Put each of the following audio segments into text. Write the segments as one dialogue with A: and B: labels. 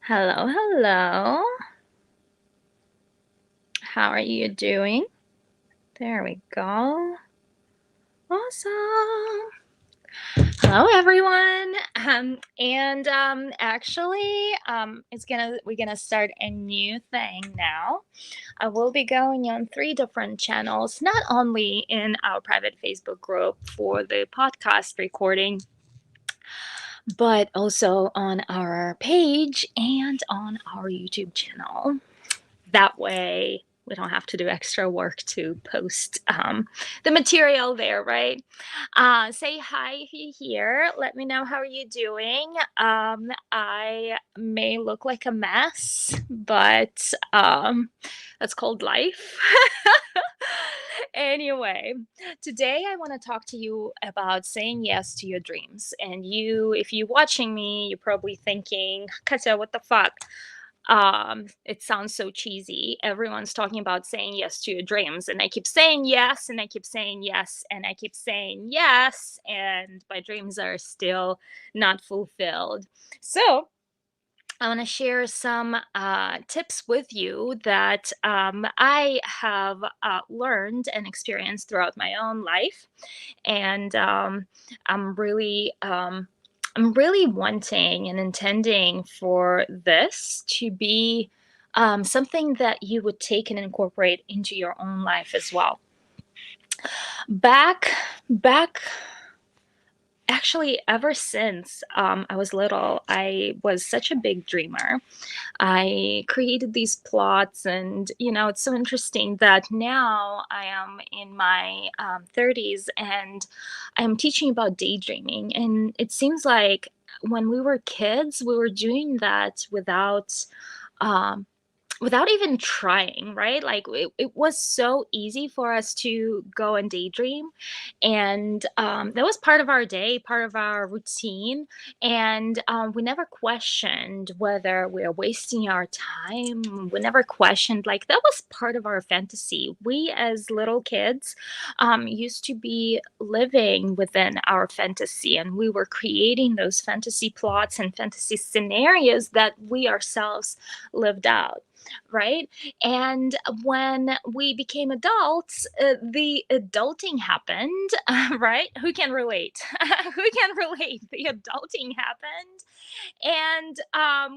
A: Hello, hello. How are you doing? There we go. Awesome. Hello, everyone. We're gonna start a new thing now. I will be going on 3 different channels, not only in our private Facebook group for the podcast recording, but also on our page and on our YouTube channel. That way we don't have to do extra work to post the material there, right? Say hi if you're here. Let me know how are you doing. I may look like a mess, but that's called life. Anyway, today I want to talk to you about saying yes to your dreams. And if you're watching me, you're probably thinking, Katya, what the fuck? It sounds so cheesy. Everyone's talking about saying yes to your dreams, and I keep saying yes, and I keep saying yes, and I keep saying yes, and my dreams are still not fulfilled. So I want to share some tips with you that I have learned and experienced throughout my own life, and I'm really I'm really wanting and intending for this to be something that you would take and incorporate into your own life as well. Back actually ever since I was little, I was such a big dreamer. I created these plots, and it's so interesting that now I am in my 30s and I'm teaching about daydreaming. And it seems like when we were kids, we were doing that um, without even trying, right? Like it was so easy for us to go and daydream, and that was part of our day, part of our routine, and we never questioned whether we are wasting our time. We never questioned, like, that was part of our fantasy. We as little kids used to be living within our fantasy, and we were creating those fantasy plots and fantasy scenarios that we ourselves lived out, right? And when we became adults, the adulting happened, right? Who can relate? Who can relate? The adulting happened. And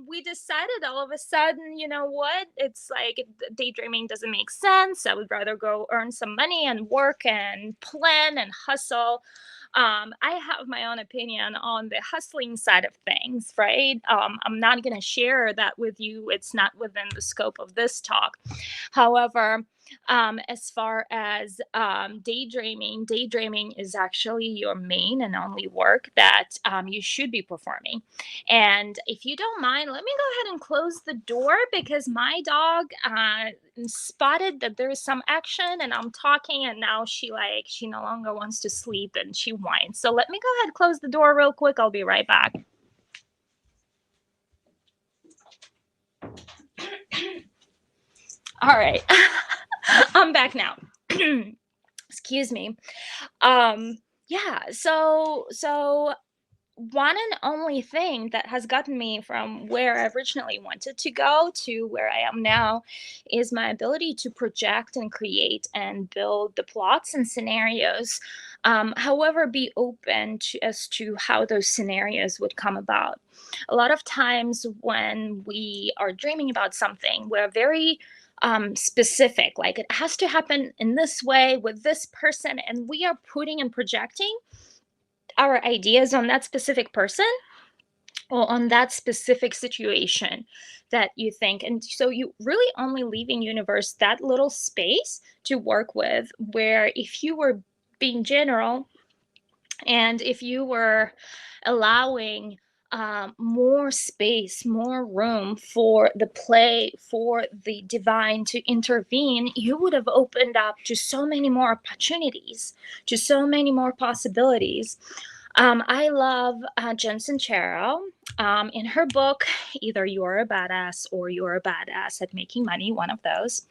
A: we decided all of a sudden, you know what? It's like daydreaming doesn't make sense. I would rather go earn some money and work and plan and hustle. I have my own opinion on the hustling side of things, right? I'm not going to share that with you. It's not within the scope of this talk. However, as far as daydreaming is actually your main and only work that you should be performing. And if you don't mind, let me go ahead and close the door because my dog spotted that there is some action and I'm talking, and now she no longer wants to sleep and she whines. So let me go ahead and close the door real quick. I'll be right back. All right. I'm back now. Excuse me. Yeah, so one and only thing that has gotten me from where I originally wanted to go to where I am now is my ability to project and create and build the plots and scenarios. However, be open as to how those scenarios would come about. A lot of times when we are dreaming about something, we're very specific, like it has to happen in this way with this person, and we are putting and projecting our ideas on that specific person or on that specific situation that you think. And so you really only leave in universe that little space to work with, where if you were being general and if you were allowing more space, more room for the play, for the divine to intervene, you would have opened up to so many more opportunities, to so many more possibilities. I love Jen Sincero. In her book, Either You're a Badass or You're a Badass at Making Money, one of those,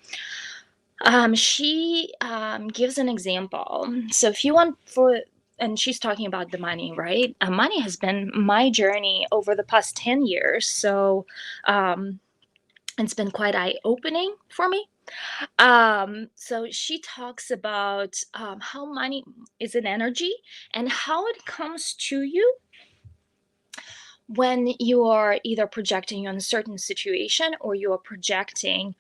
A: she gives an example. So if you want for and she's talking about the money, right? Money has been my journey over the past 10 years. So um, it's been quite eye opening for me. So she talks about how money is an energy and how it comes to you when you are either projecting on a certain situation or you are projecting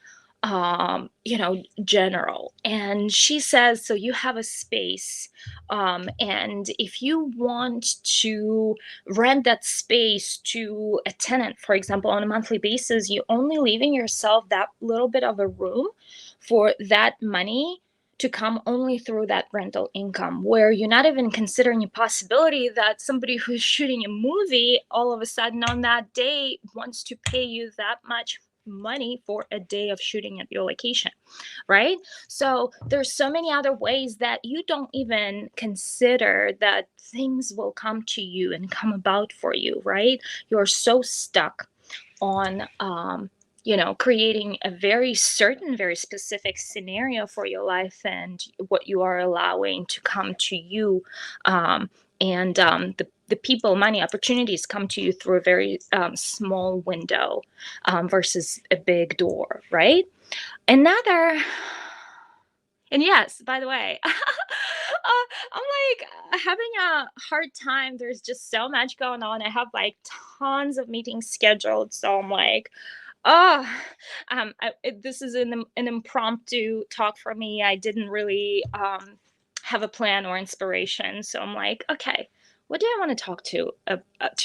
A: general. And she says, so you have a space, and if you want to rent that space to a tenant, for example, on a monthly basis, you're only leaving yourself that little bit of a room for that money to come only through that rental income, where you're not even considering a possibility that somebody who's shooting a movie all of a sudden on that day wants to pay you that much money for a day of shooting at your location, right? So there's so many other ways that you don't even consider that things will come to you and come about for you, right? You're so stuck on creating a very certain, very specific scenario for your life and what you are allowing to come to you. The people, money, opportunities come to you through a very small window versus a big door, right? Another, and yes, by the way, I'm like having a hard time. There's just so much going on. I have like tons of meetings scheduled. So I'm like, oh, this is an impromptu talk for me. I didn't really have a plan or inspiration. So I'm like, okay, what do I want to talk to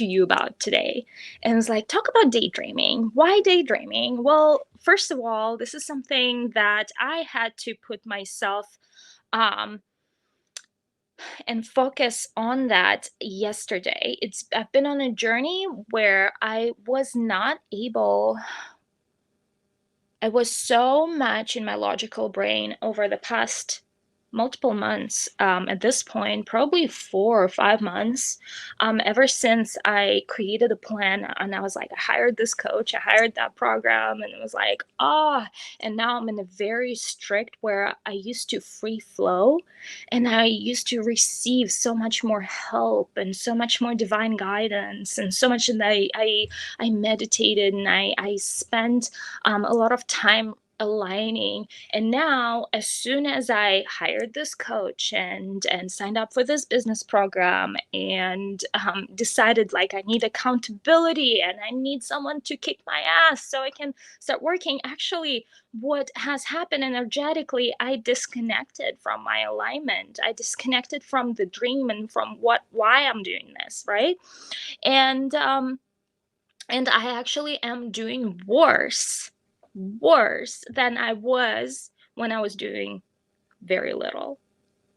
A: you about today? And it's like, talk about daydreaming. Why daydreaming? Well, first of all, this is something that I had to put myself um, and focus on that yesterday. I've been on a journey where I was so much in my logical brain over the past multiple months, at this point, probably 4 or 5 months, ever since I created a plan. And I was like, I hired this coach, I hired that program, and it was like, and now I'm in a very strict where I used to free flow and I used to receive so much more help and so much more divine guidance and so much. And I meditated and I spent a lot of time aligning. And now, as soon as I hired this coach and signed up for this business program and decided like I need accountability and I need someone to kick my ass so I can start working, actually what has happened energetically, I disconnected from my alignment. I disconnected from the dream and from why I'm doing this, right? And and I actually am doing worse than I was when I was doing very little,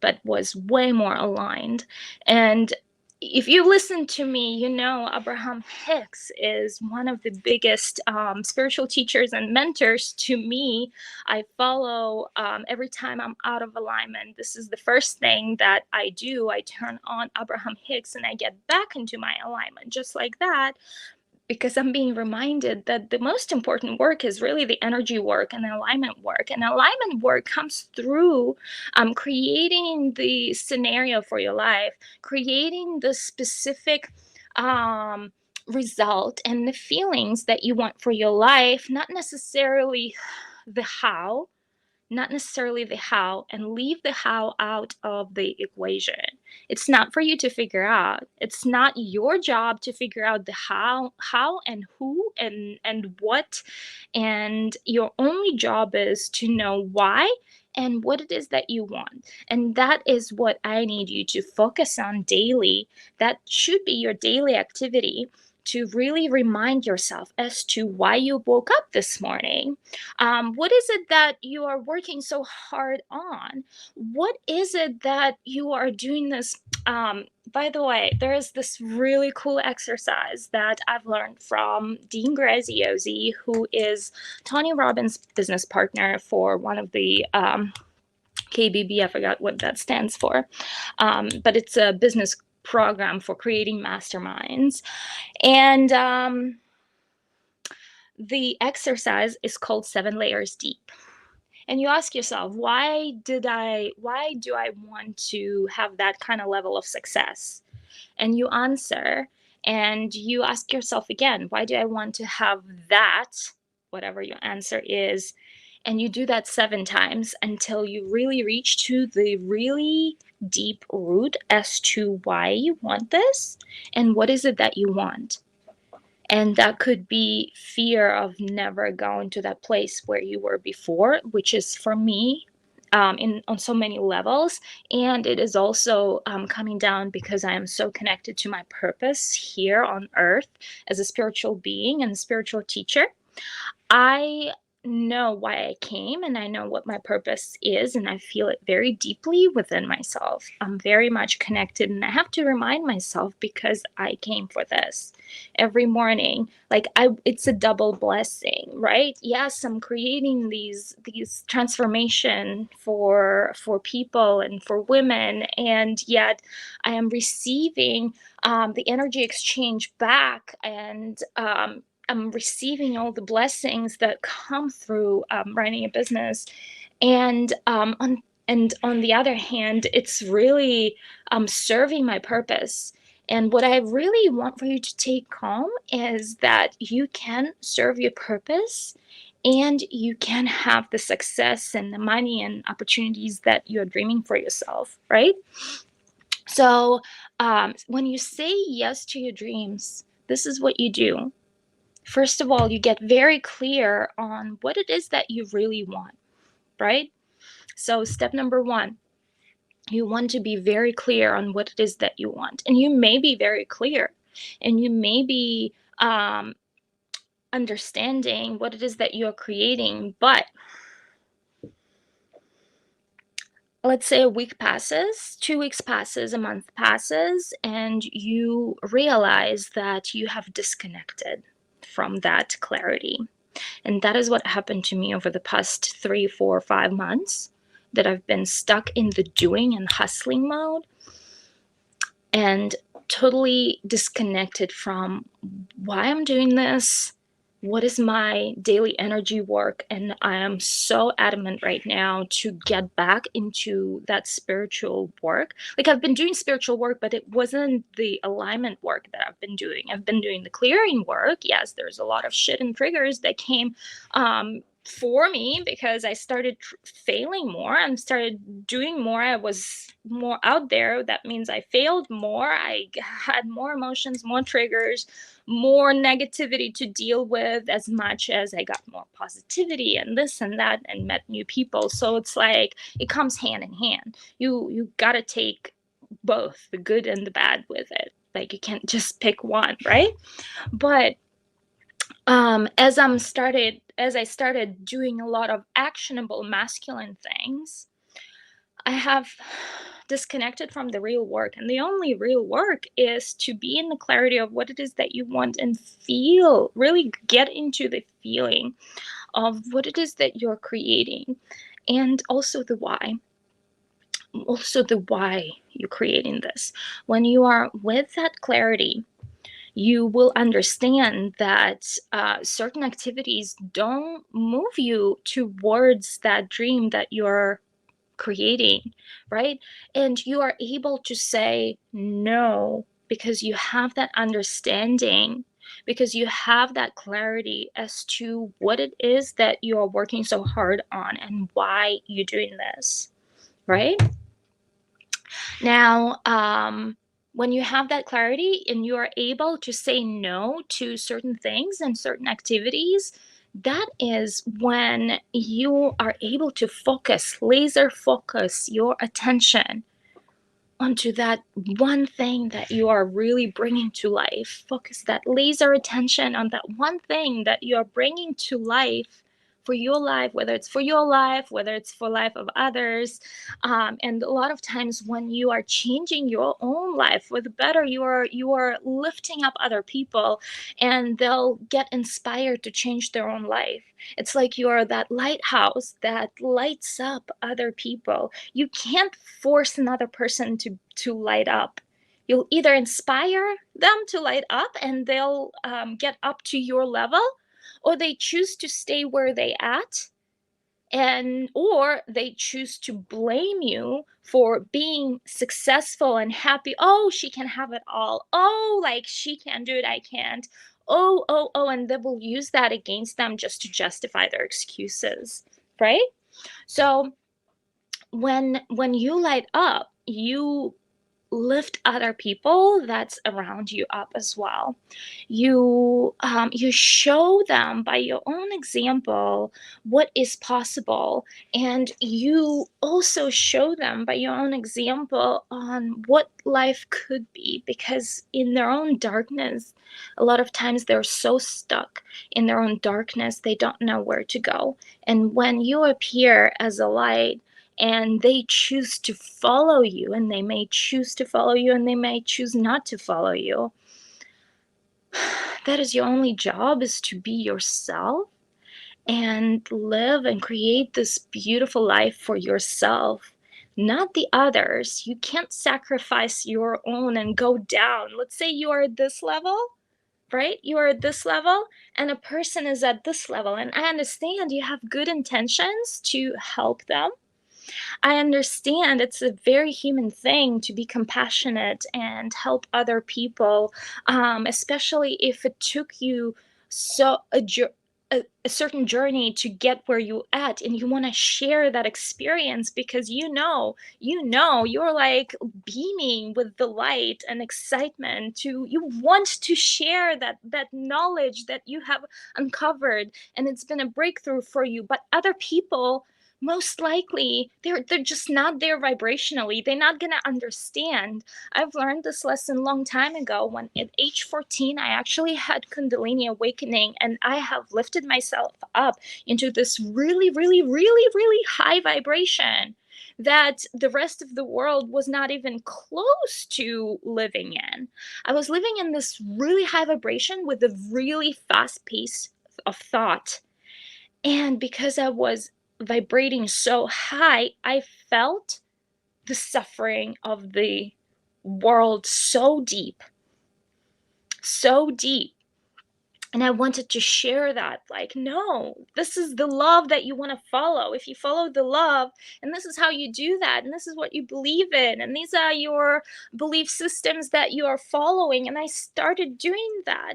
A: but was way more aligned. And if you listen to me, you know Abraham Hicks is one of the biggest spiritual teachers and mentors to me. I follow every time I'm out of alignment. This is the first thing that I do. I turn on Abraham Hicks and I get back into my alignment just like that, because I'm being reminded that the most important work is really the energy work and the alignment work. And alignment work comes through creating the scenario for your life, creating the specific result and the feelings that you want for your life, not necessarily the how, and leave the how out of the equation. It's not for you to figure out. It's not your job to figure out the how and who and what. And your only job is to know why and what it is that you want. And that is what I need you to focus on daily. That should be your daily activity, to really remind yourself as to why you woke up this morning. What is it that you are working so hard on? What is it that you are doing this? By the way, there is this really cool exercise that I've learned from Dean Graziosi, who is Tony Robbins' business partner for one of the KBB. I forgot what that stands for, but it's a business program for creating masterminds. And the exercise is called 7 Layers Deep. And you ask yourself, why do I want to have that kind of level of success? And you answer, and you ask yourself again, why do I want to have that, whatever your answer is? And you do that 7 times until you really reach to the really deep root as to why you want this and what is it that you want. And that could be fear of never going to that place where you were before, which is for me, in on so many levels. And it is also coming down because I am so connected to my purpose here on earth as a spiritual being and a spiritual teacher. I know why I came and I know what my purpose is, and I feel it very deeply within myself. I'm very much connected, and I have to remind myself because I came for this every morning. Like it's a double blessing, right? Yes, I'm creating these transformation for people and for women, and yet I am receiving the energy exchange back, and I'm receiving all the blessings that come through running a business, and on the other hand, it's really serving my purpose. And what I really want for you to take home is that you can serve your purpose, and you can have the success and the money and opportunities that you're dreaming for yourself, right? So when you say yes to your dreams, this is what you do. First of all, you get very clear on what it is that you really want, right? So, step number one, you want to be very clear on what it is that you want. And you may be very clear, and you may be understanding what it is that you're creating. But let's say a week passes, 2 weeks passes, a month passes, and you realize that you have disconnected from that clarity. And that is what happened to me over the past 3, 4, 5 months, that I've been stuck in the doing and hustling mode and totally disconnected from why I'm doing this, what is my daily energy work. And I am so adamant right now to get back into that spiritual work. Like, I've been doing spiritual work, but it wasn't the alignment work that I've been doing. I've been doing the clearing work. Yes, there's a lot of shit and triggers that came for me because I started failing more and started doing more. I was more out there. That means I failed more. I had more emotions, more triggers, more negativity to deal with, as much as I got more positivity and this and that and met new people. So it's like it comes hand in hand. You got to take both the good and the bad with it. Like, you can't just pick one, right? But as I started doing a lot of actionable masculine things, I have disconnected from the real work. And the only real work is to be in the clarity of what it is that you want and feel, really get into the feeling of what it is that you're creating, and also the why. Also, the why you're creating this. When you are with that clarity, you will understand that certain activities don't move you towards that dream that you're creating, right? And you are able to say no because you have that understanding, because you have that clarity as to what it is that you are working so hard on and why you're doing this, right? Now, when you have that clarity and you are able to say no to certain things and certain activities, that is when you are able to focus, laser focus your attention onto that one thing that you are really bringing to life. Focus that laser attention on that one thing that you are bringing to life for your life, whether it's for your life, whether it's for life of others. And a lot of times when you are changing your own life for the better, you are lifting up other people, and they'll get inspired to change their own life. It's like you are that lighthouse that lights up other people. You can't force another person to light up. You'll either inspire them to light up and they'll get up to your level, or they choose to stay where they at And or they choose to blame you for being successful and happy. Oh, she can have it all. Oh, like she can do it, I can't. Oh, and they will use that against them just to justify their excuses, right? So when you light up, you lift other people that's around you up as well. You show them by your own example what is possible, and you also show them by your own example on what life could be, because in their own darkness, a lot of times they're so stuck in their own darkness they don't know where to go. And when you appear as a light, and they choose to follow you, and they may choose to follow you and they may choose not to follow you, that is your only job, is to be yourself and live and create this beautiful life for yourself, not the others. You can't sacrifice your own and go down. Let's say you are at this level, right? You are at this level and a person is at this level, and I understand you have good intentions to help them. I understand it's a very human thing to be compassionate and help other people, especially if it took you so a certain journey to get where you at, and you want to share that experience because you're like beaming with the light and excitement, to you want to share that knowledge that you have uncovered, and it's been a breakthrough for you. But other people, most likely, they're just not there vibrationally. They're not gonna understand. I've learned this lesson long time ago, when at age 14 I actually had kundalini awakening, and I have lifted myself up into this really, really, really, really high vibration that the rest of the world was not even close to living in. I was living in this really high vibration with a really fast pace of thought, and because I was vibrating so high, I felt the suffering of the world so deep, so deep. And I wanted to share that, like, no, this is the love that you want to follow. If you follow the love, and this is how you do that, and this is what you believe in, and these are your belief systems that you are following. And I started doing that.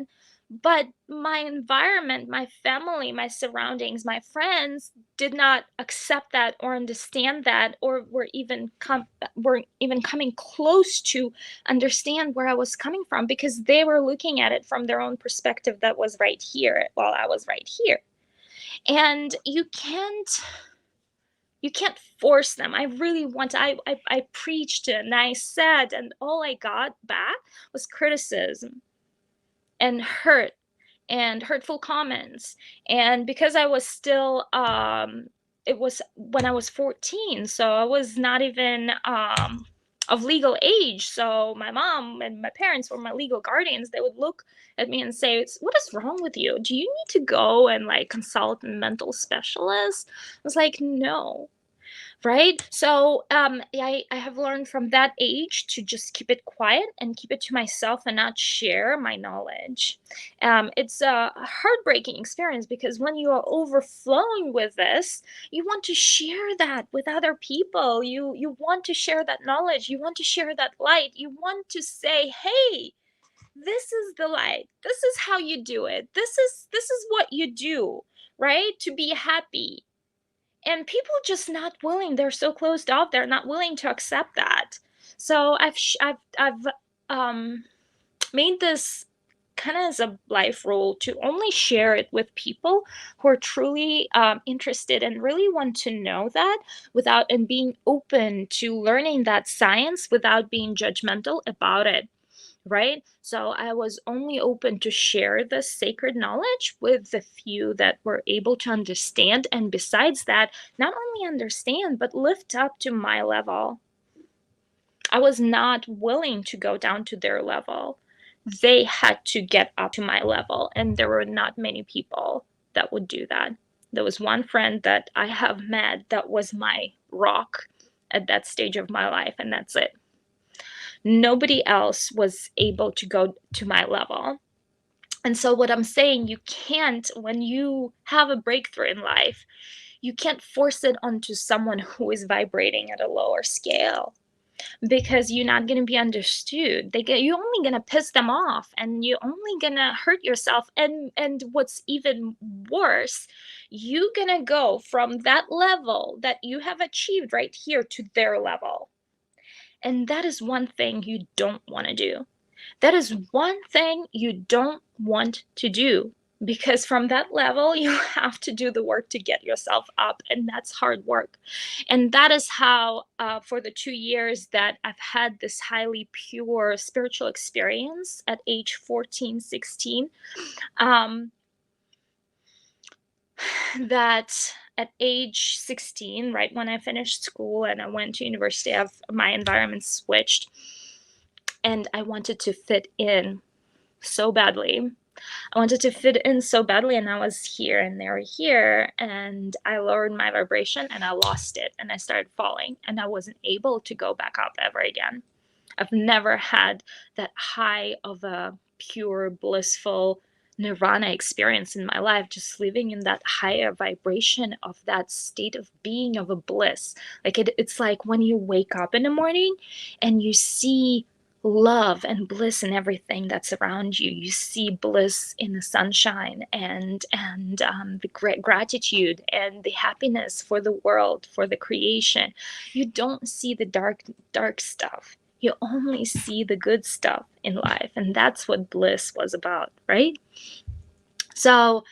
A: But my environment, my family, my surroundings, my friends did not accept that or understand that, or were even coming close to understand where I was coming from, because they were looking at it from their own perspective that was right here while I was right here. And you can't force them. I really want to, I preached and I said, and all I got back was criticism and hurt and hurtful comments. And because I was still it was when I was 14, so I was not even of legal age. So my mom and my parents were my legal guardians. They would look at me and say, "What is wrong with you? Do you need to go and like consult a mental specialist?" I was like, "No." Right? So I have learned from that age to just keep it quiet and keep it to myself and not share my knowledge. It's a heartbreaking experience, because when you are overflowing with this, you want to share that with other people. You want to share that knowledge. You want to share that light. You want to say, "Hey, this is the light. This is how you do it. This is what you do, right? To be happy." And people just not willing. They're so closed off, they're not willing to accept that. So I've um made this kind of as a life rule to only share it with people who are truly interested and really want to know that, without and being open to learning that science without being judgmental about it, right? So I was only open to share the sacred knowledge with the few that were able to understand. And besides that, not only understand, but lift up to my level. I was not willing to go down to their level. They had to get up to my level. And there were not many people that would do that. There was one friend that I have met that was my rock at that stage of my life, and that's it. Nobody else was able to go to my level. And so, what I'm saying, you can't, when you have a breakthrough in life, You can't force it onto someone who is vibrating at a lower scale, because you're not gonna be understood. You're only gonna piss them off, and you're only gonna hurt yourself. And what's even worse, you're gonna go from that level that you have achieved right here to their level. And that is one thing you don't want to do. That is one thing you don't want to do, because from that level, you have to do the work to get yourself up, and that's hard work. And that is how, for the 2 years that I've had this highly pure spiritual experience at age 14, 16, um, that at age 16, right when I finished school and I went to university, my environment switched, and I wanted to fit in so badly. I wanted to fit in so badly, and I was here and they were here, and I lowered my vibration and I lost it, and I started falling, and I wasn't able to go back up ever again. I've never had that high of a pure, blissful nirvana experience in my life, just living in that higher vibration of that state of being, of a bliss. Like it's like when you wake up in the morning and you see love and bliss in everything that's around you. You see bliss in the sunshine, and the great gratitude and the happiness for the world, for the creation. You don't see the dark stuff. You only see the good stuff in life, and that's what bliss was about, right? So,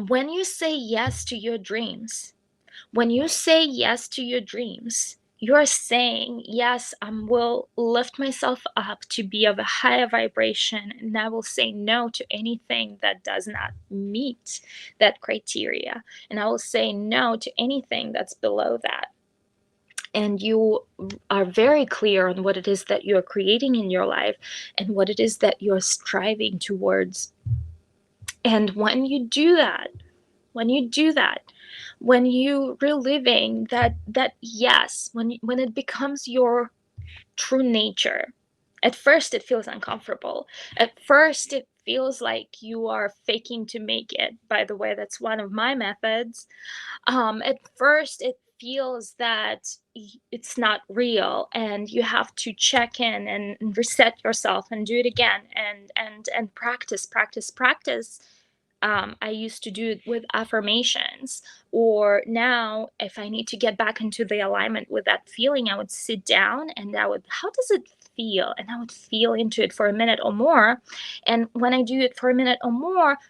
A: when you say yes to your dreams, when you say yes to your dreams, you're saying, yes, I will lift myself up to be of a higher vibration, and I will say no to anything that does not meet that criteria. And I will say no to anything that's below that. And you are very clear on what it is that you're creating in your life and what it is that you're striving towards. And when you do that, when you reliving that yes, when it becomes your true nature, at first it feels uncomfortable. At first it feels like you are faking to make it. By the way, that's one of my methods. At first it feels that it's not real, and you have to check in and reset yourself and do it again, and practice. I used to do it with affirmations. Or now, if I need to get back into the alignment with that feeling, I would sit down and how does it feel? And I would feel into it for a minute or more. And when I do it for a minute or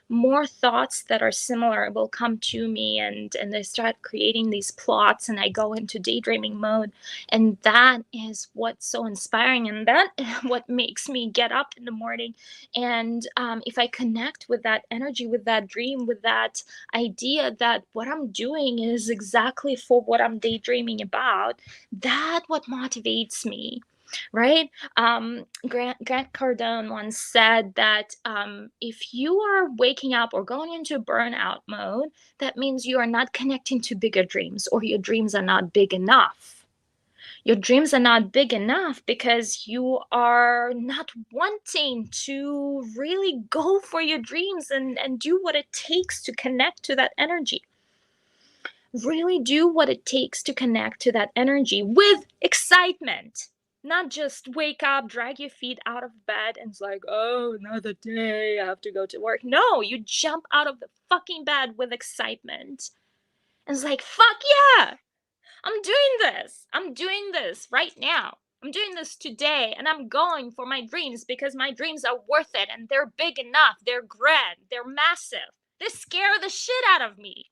A: more thoughts that are similar will come to me, and I start creating these plots, and I go into daydreaming mode. And that is what's so inspiring. And that what makes me get up in the morning. And if I connect with that energy, with that dream, with that idea that what I'm doing is exactly for what I'm daydreaming about, that what motivates me, right? Grant Cardone once said that if you are waking up or going into burnout mode, that means you are not connecting to bigger dreams, or your dreams are not big enough. Your dreams are not big enough because you are not wanting to really go for your dreams and do what it takes to connect to that energy. Really do what it takes to connect to that energy with excitement. Not just wake up, drag your feet out of bed, and it's like, oh, another day, I have to go to work. No, you jump out of the fucking bed with excitement. And it's like, fuck yeah! I'm doing this. I'm doing this right now. I'm doing this today, and I'm going for my dreams because my dreams are worth it, and they're big enough. They're grand. They're massive. They scare the shit out of me.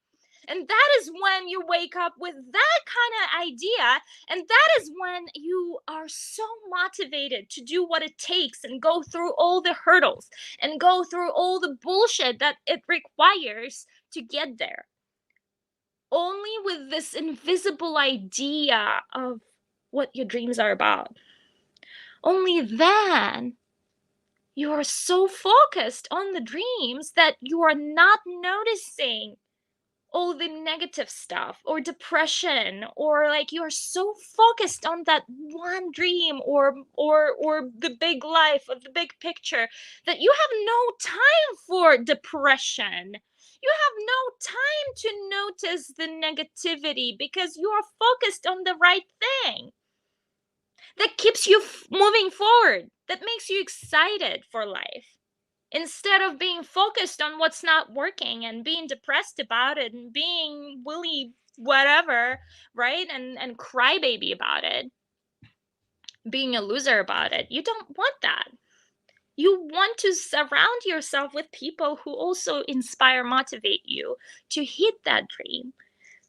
A: And that is when you wake up with that kind of idea, and that is when you are so motivated to do what it takes and go through all the hurdles and go through all the bullshit that it requires to get there. Only with this invisible idea of what your dreams are about. Only then you are so focused on the dreams that you are not noticing all the negative stuff or depression, or like you are so focused on that one dream, or the big life, or the big picture, that you have no time for depression. You have no time to notice the negativity because you are focused on the right thing that keeps you moving forward, that makes you excited for life. Instead of being focused on what's not working and being depressed about it and being willy whatever, right? And crybaby about it, being a loser about it. You don't want that. You want to surround yourself with people who also inspire, motivate you to hit that dream.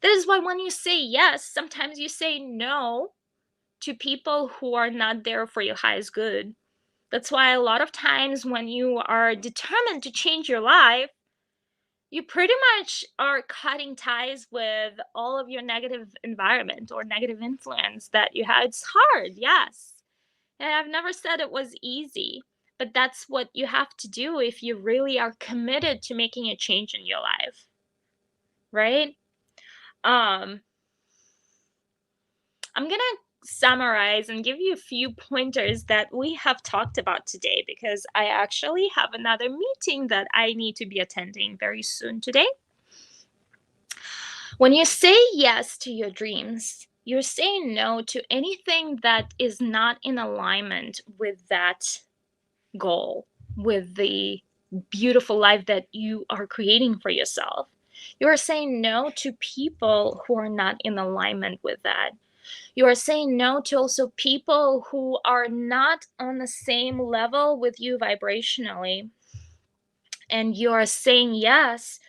A: That is why when you say yes, sometimes you say no to people who are not there for your highest good. That's why a lot of times when you are determined to change your life, you pretty much are cutting ties with all of your negative environment or negative influence that you had. It's hard, yes. And I've never said it was easy, but that's what you have to do if you really are committed to making a change in your life, right? Um, I'm gonna summarize and give you a few pointers that we have talked about today because I actually have another meeting that I need to be attending very soon today. When you say yes to your dreams, you're saying no to anything that is not in alignment with that goal, with the beautiful life that you are creating for yourself. You are saying no to people who are not in alignment with that. You are saying no to also people who are not on the same level with you vibrationally. And you are saying yes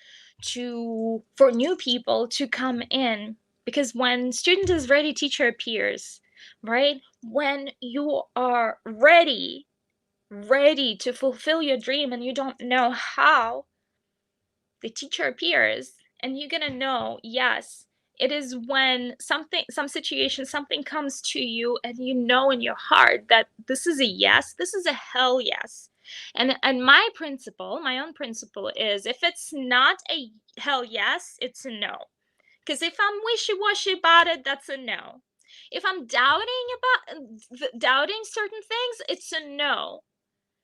A: to for new people to come in, because when student is ready, teacher appears, right? When you are ready to fulfill your dream and you don't know how, the teacher appears and you're gonna know, yes, it is when some situation, something comes to you and you know in your heart that this is a yes, this is a hell yes. And my principle, my own principle is, if it's not a hell yes, it's a no. Because if I'm wishy-washy about it, that's a no. If I'm doubting certain things, it's a no.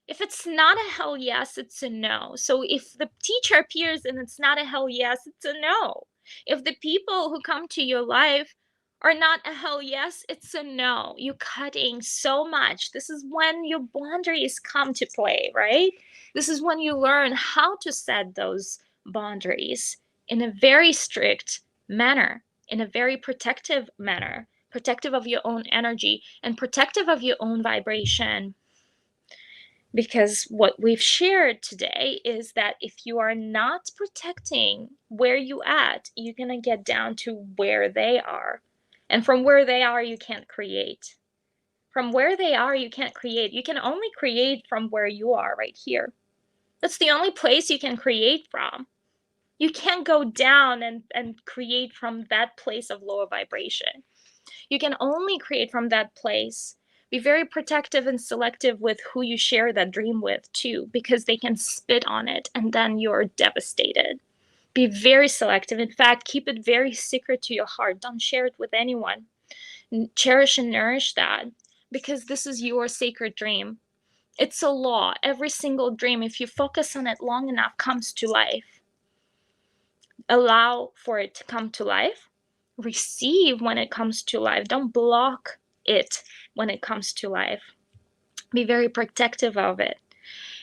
A: If it's not a hell yes, it's a no. So if the teacher appears and it's not a hell yes, it's a no. If the people who come to your life are not a hell yes, it's a no. You're cutting so much. This is when your boundaries come to play, right? This is when you learn how to set those boundaries in a very strict manner, in a very protective manner, protective of your own energy and protective of your own vibration. Because what we've shared today is that if you are not protecting where you at, you're going to get down to where they are. And from where they are, you can't create. From where they are, you can't create. You can only create from where you are right here. That's the only place you can create from. You can't go down and create from that place of lower vibration. You can only create from that place. Be very protective and selective with who you share that dream with, too, because they can spit on it and then you're devastated. Be very selective. In fact, keep it very secret to your heart. Don't share it with anyone. Cherish and nourish that, because this is your sacred dream. It's a law. Every single dream, if you focus on it long enough, comes to life. Allow for it to come to life. Receive when it comes to life. Don't block it when it comes to life. Be very protective of it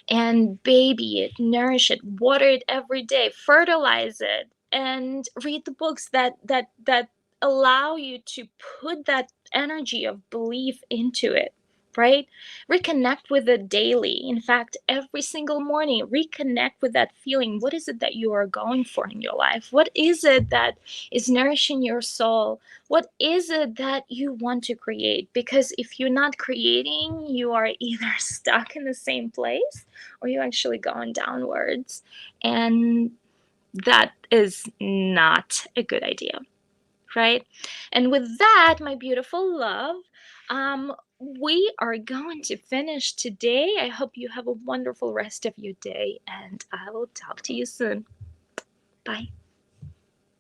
A: and baby it, nourish it, water it every day, fertilize it, and read the books that allow you to put that energy of belief into it, right? Reconnect with it daily. In fact, every single morning, reconnect with that feeling. What is it that you are going for in your life? What is it that is nourishing your soul? What is it that you want to create? Because if you're not creating, you are either stuck in the same place or you're actually going downwards. And that is not a good idea, right? And with that, my beautiful love, we are going to finish today. I hope you have a wonderful rest of your day, and I will talk to you soon. Bye.